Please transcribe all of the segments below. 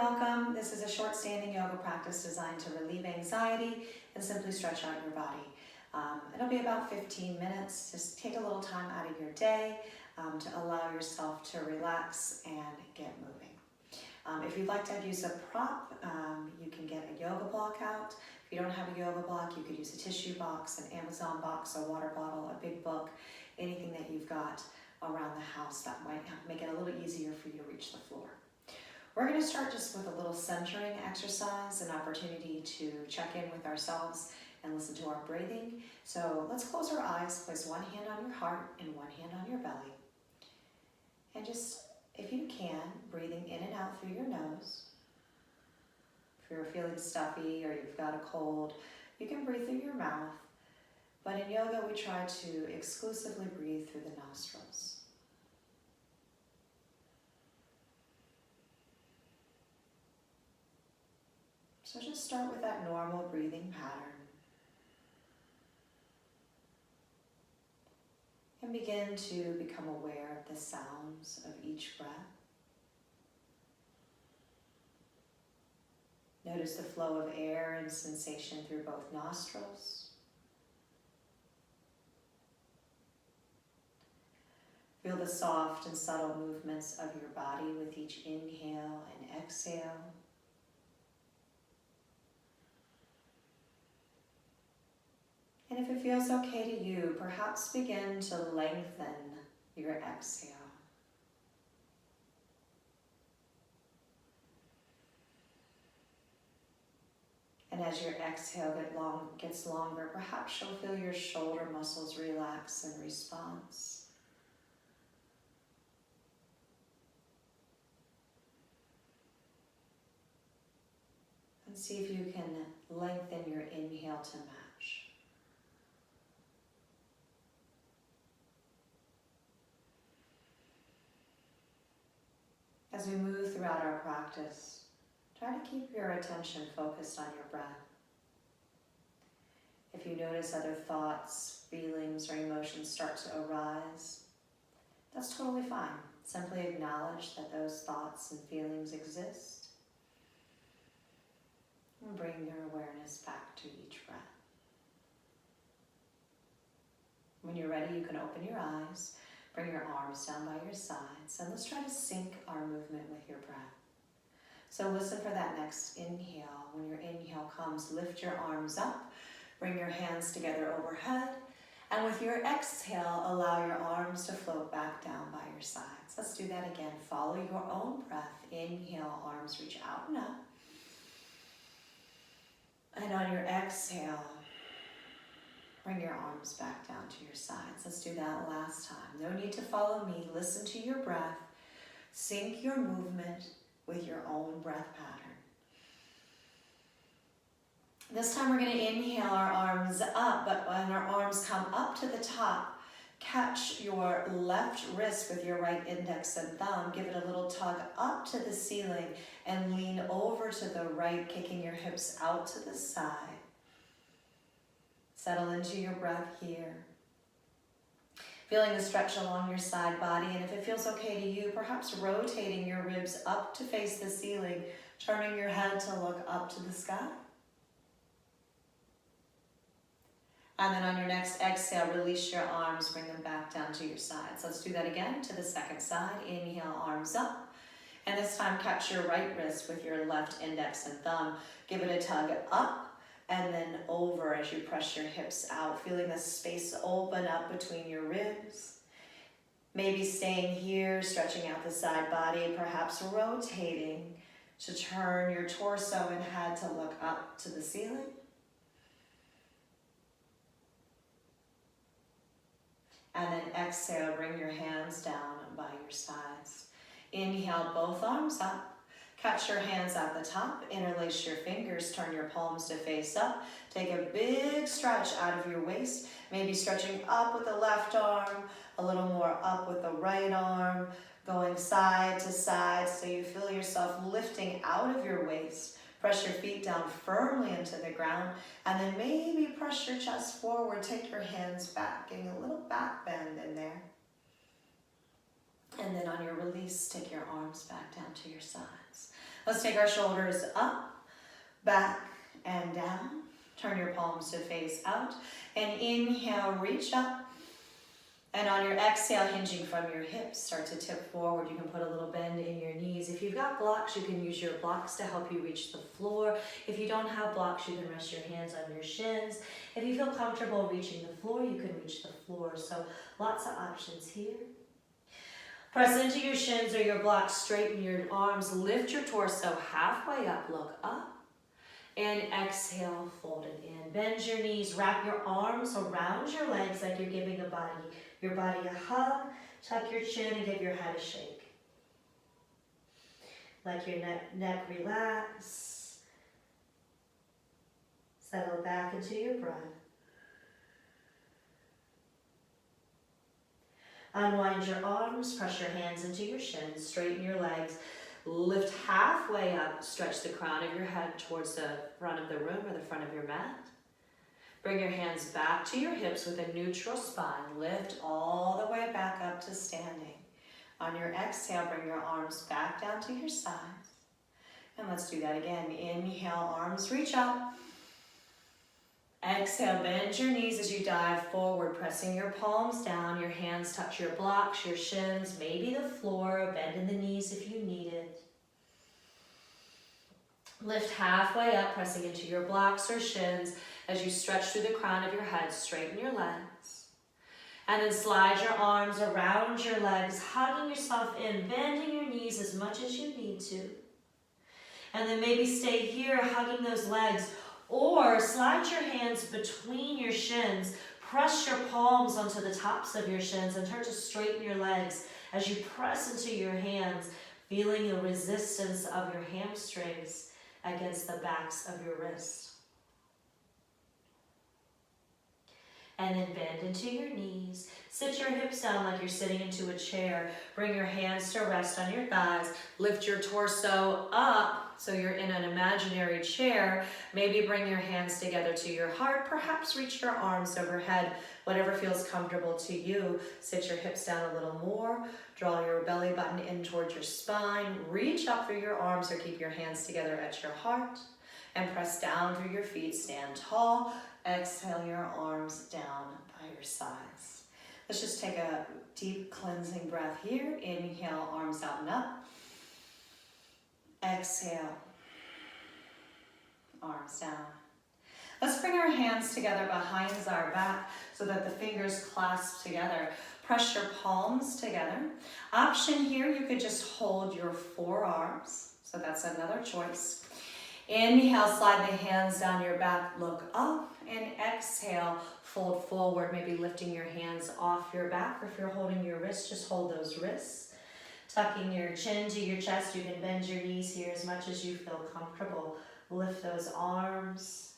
welcome. This is a short standing yoga practice designed to relieve anxiety and simply stretch out your body. It'll be about 15 minutes. Just take a little time out of your day to allow yourself to relax and get moving. If you'd like to use a prop, you can get a yoga block out. If you don't have a yoga block, you could use a tissue box, an Amazon box, a water bottle, a big book, anything that you've got around the house that might make it a little easier for you to reach the floor. We're going to start just with a little centering exercise, an opportunity to check in with ourselves and listen to our breathing. So let's close our eyes, place one hand on your heart and one hand on your belly. And just, if you can, breathing in and out through your nose. If you're feeling stuffy or you've got a cold, you can breathe through your mouth. But in yoga, we try to exclusively breathe through the nostrils. So just start with that normal breathing pattern. And begin to become aware of the sounds of each breath. Notice the flow of air and sensation through both nostrils. Feel the soft and subtle movements of your body with each inhale and exhale. And if it feels okay to you, perhaps begin to lengthen your exhale. And as your exhale gets longer, perhaps you'll feel your shoulder muscles relax in response. And see if you can lengthen your inhale to match. As we move throughout our practice, try to keep your attention focused on your breath. If you notice other thoughts, feelings, or emotions start to arise, that's totally fine. Simply acknowledge that those thoughts and feelings exist and bring your awareness back to each breath. When you're ready, you can open your eyes. Bring your arms down by your sides, and let's try to sync our movement with your breath. So listen for that next inhale. When your inhale comes, lift your arms up, bring your hands together overhead, and with your exhale, allow your arms to float back down by your sides. Let's do that again. Follow your own breath. Inhale, arms reach out and up. And on your exhale, bring your arms back down to your sides. Let's do that last time. No need to follow me. Listen to your breath. Sync your movement with your own breath pattern. This time we're going to inhale our arms up, but when our arms come up to the top, catch your left wrist with your right index and thumb. Give it a little tug up to the ceiling and lean over to the right, kicking your hips out to the side. Settle into your breath here. Feeling the stretch along your side body, and if it feels okay to you, perhaps rotating your ribs up to face the ceiling, turning your head to look up to the sky. And then on your next exhale, release your arms, bring them back down to your sides. Let's do that again to the second side. Inhale, arms up. And this time, catch your right wrist with your left index and thumb. Give it a tug up. And then over as you press your hips out, feeling the space open up between your ribs. Maybe staying here, stretching out the side body, perhaps rotating to turn your torso and head to look up to the ceiling. And then exhale, bring your hands down by your sides. Inhale, both arms up. Catch your hands at the top, interlace your fingers, turn your palms to face up. Take a big stretch out of your waist, maybe stretching up with the left arm, a little more up with the right arm, going side to side so you feel yourself lifting out of your waist. Press your feet down firmly into the ground, and then maybe press your chest forward, take your hands back, getting a little back bend in there. And then on your release, take your arms back down to your sides. Let's take our shoulders up, back, and down. Turn your palms to face out. And inhale, reach up. And on your exhale, hinging from your hips, start to tip forward. You can put a little bend in your knees. If you've got blocks, you can use your blocks to help you reach the floor. If you don't have blocks, you can rest your hands on your shins. If you feel comfortable reaching the floor, you can reach the floor. So lots of options here. Press into your shins or your blocks, straighten your arms, lift your torso halfway up, look up. And exhale, fold it in. Bend your knees, wrap your arms around your legs like you're giving your body a hug. Tuck your chin and give your head a shake. Let your neck relax. Settle back into your breath. Unwind your arms, press your hands into your shins, straighten your legs. Lift halfway up, stretch the crown of your head towards the front of the room or the front of your mat. Bring your hands back to your hips with a neutral spine. Lift all the way back up to standing. On your exhale, bring your arms back down to your sides. And let's do that again. Inhale, arms reach up. Exhale, bend your knees as you dive forward, pressing your palms down. Your hands touch your blocks, your shins, maybe the floor. Bend in the knees if you need it. Lift halfway up, pressing into your blocks or shins as you stretch through the crown of your head. Straighten your legs. And then slide your arms around your legs, hugging yourself in, bending your knees as much as you need to. And then maybe stay here, hugging those legs. Or slide your hands between your shins, press your palms onto the tops of your shins and start to straighten your legs as you press into your hands, feeling the resistance of your hamstrings against the backs of your wrists. And then bend into your knees. Sit your hips down like you're sitting into a chair. Bring your hands to rest on your thighs. Lift your torso up so you're in an imaginary chair. Maybe bring your hands together to your heart. Perhaps reach your arms overhead. Whatever feels comfortable to you. Sit your hips down a little more. Draw your belly button in towards your spine. Reach up through your arms or keep your hands together at your heart. And press down through your feet. Stand tall. Exhale your arms down by your sides. Let's just take a deep cleansing breath here. Inhale, arms out and up. Exhale, arms down. Let's bring our hands together behind our back so that the fingers clasp together. Press your palms together. Option here, you could just hold your forearms. So that's another choice. Inhale, slide the hands down your back, look up, and exhale, fold forward, maybe lifting your hands off your back, or if you're holding your wrists, just hold those wrists. Tucking your chin to your chest, you can bend your knees here as much as you feel comfortable. Lift those arms.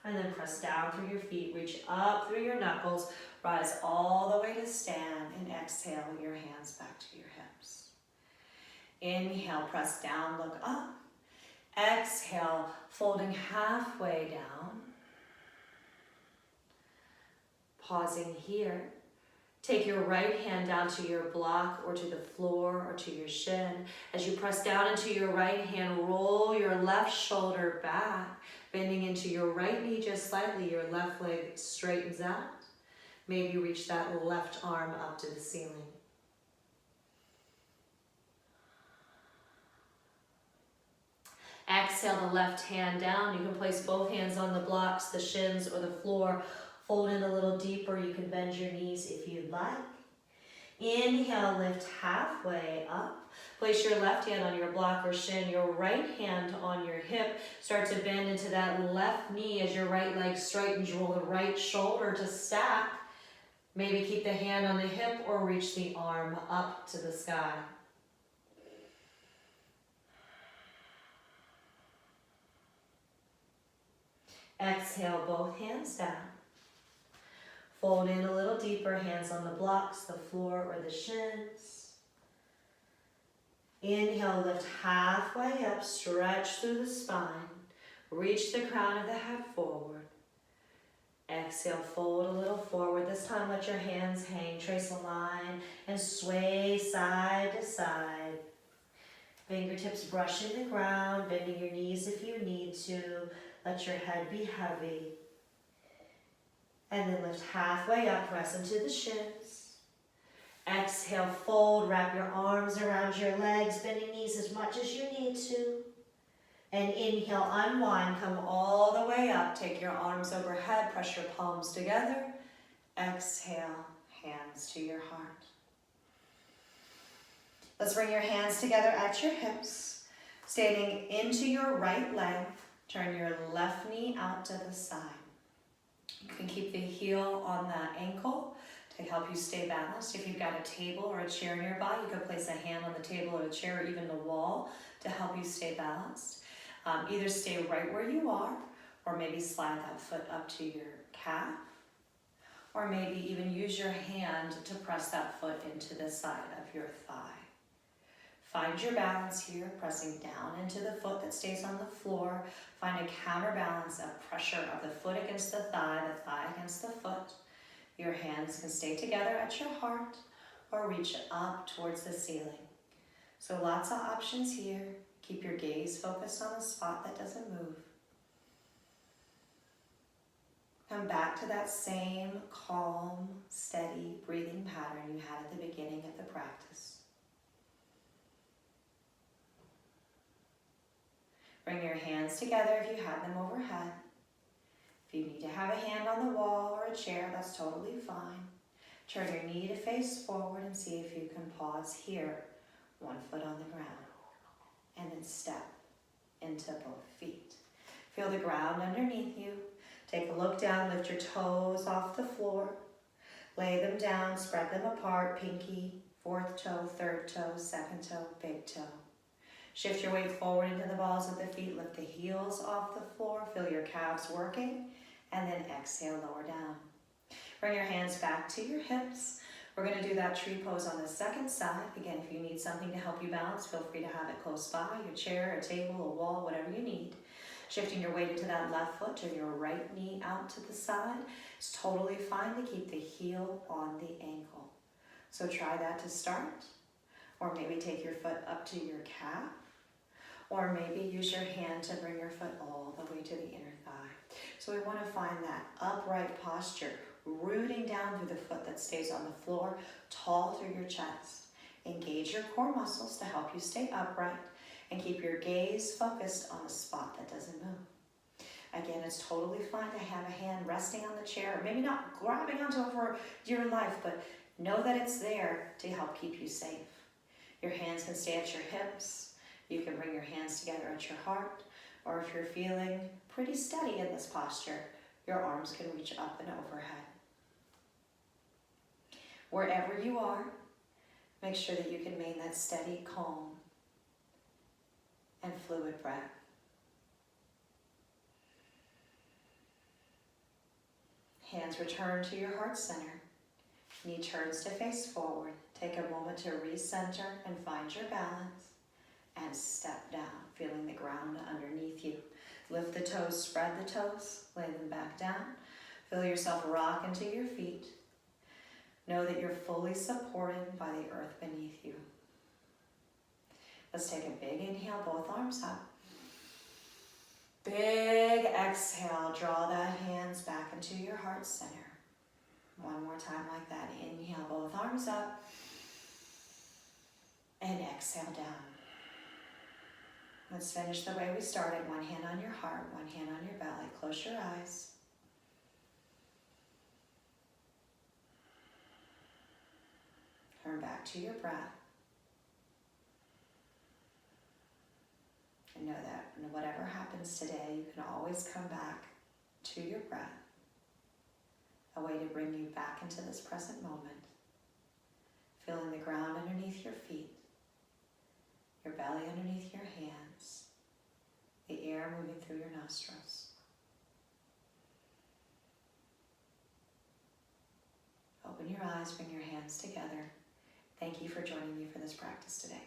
And then press down through your feet, reach up through your knuckles, rise all the way to stand, and exhale your hands back to your hips. Inhale, press down, look up. Exhale, folding halfway down. Pausing here. Take your right hand down to your block or to the floor or to your shin. As you press down into your right hand, roll your left shoulder back, bending into your right knee just slightly. Your left leg straightens out. Maybe reach that left arm up to the ceiling. Exhale the left hand down. You can place both hands on the blocks, the shins, or the floor. Fold in a little deeper. You can bend your knees if you'd like. Inhale, lift halfway up. Place your left hand on your block or shin, your right hand on your hip. Start to bend into that left knee as your right leg straightens. Roll the right shoulder to stack. Maybe keep the hand on the hip or reach the arm up to the sky. Exhale, both hands down. Fold in a little deeper, hands on the blocks, the floor, or the shins. Inhale, lift halfway up, stretch through the spine. Reach the crown of the head forward. Exhale, fold a little forward. This time let your hands hang. Trace a line and sway side to side. Fingertips brushing the ground, bending your knees if you need to. Let your head be heavy. And then lift halfway up, press into the shins. Exhale, fold, wrap your arms around your legs, bending knees as much as you need to. And inhale, unwind, come all the way up. Take your arms overhead, press your palms together. Exhale, hands to your heart. Let's bring your hands together at your hips. Standing into your right leg, turn your left knee out to the side. You can keep the heel on the ankle to help you stay balanced. If you've got a table or a chair nearby, you could place a hand on the table or the chair or even the wall to help you stay balanced. Either stay right where you are, or maybe slide that foot up to your calf, or maybe even use your hand to press that foot into the side of your thigh. Find your balance here, pressing down into the foot that stays on the floor. Find a counterbalance of pressure of the foot against the thigh against the foot. Your hands can stay together at your heart or reach up towards the ceiling. So lots of options here. Keep your gaze focused on a spot that doesn't move. Come back to that same calm, steady breathing pattern you had at the beginning of the practice. Bring your hands together if you have them overhead. If you need to have a hand on the wall or a chair, that's totally fine. Turn your knee to face forward and see if you can pause here, one foot on the ground. And then step into both feet. Feel the ground underneath you. Take a look down, lift your toes off the floor. Lay them down, spread them apart, pinky, fourth toe, third toe, second toe, big toe. Shift your weight forward into the balls of the feet, lift the heels off the floor, feel your calves working, and then exhale, lower down. Bring your hands back to your hips. We're going to do that tree pose on the second side. Again, if you need something to help you balance, feel free to have it close by, your chair, a table, a wall, whatever you need. Shifting your weight into that left foot, turn your right knee out to the side. It's totally fine to keep the heel on the ankle. So try that to start. Or maybe take your foot up to your calf. Or maybe use your hand to bring your foot all the way to the inner thigh. So we want to find that upright posture, rooting down through the foot that stays on the floor, tall through your chest. Engage your core muscles to help you stay upright and keep your gaze focused on a spot that doesn't move. Again, it's totally fine to have a hand resting on the chair, or maybe not grabbing onto it for dear life, but know that it's there to help keep you safe. Your hands can stay at your hips. You can bring your hands together at your heart, or if you're feeling pretty steady in this posture, your arms can reach up and overhead. Wherever you are, make sure that you can maintain that steady, calm, and fluid breath. Hands return to your heart center. Knee turns to face forward. Take a moment to recenter and find your balance. And step down, feeling the ground underneath you. Lift the toes, spread the toes, lay them back down. Feel yourself rock into your feet. Know that you're fully supported by the earth beneath you. Let's take a big inhale, both arms up. Big exhale, draw the hands back into your heart center. One more time like that. Inhale, both arms up. And exhale down. Let's finish the way we started. One hand on your heart, one hand on your belly. Close your eyes. Turn back to your breath. And know that whatever happens today, you can always come back to your breath. A way to bring you back into this present moment. Feeling the ground underneath your feet. Your belly underneath your hands, the air moving through your nostrils. Open your eyes, bring your hands together. Thank you for joining me for this practice today.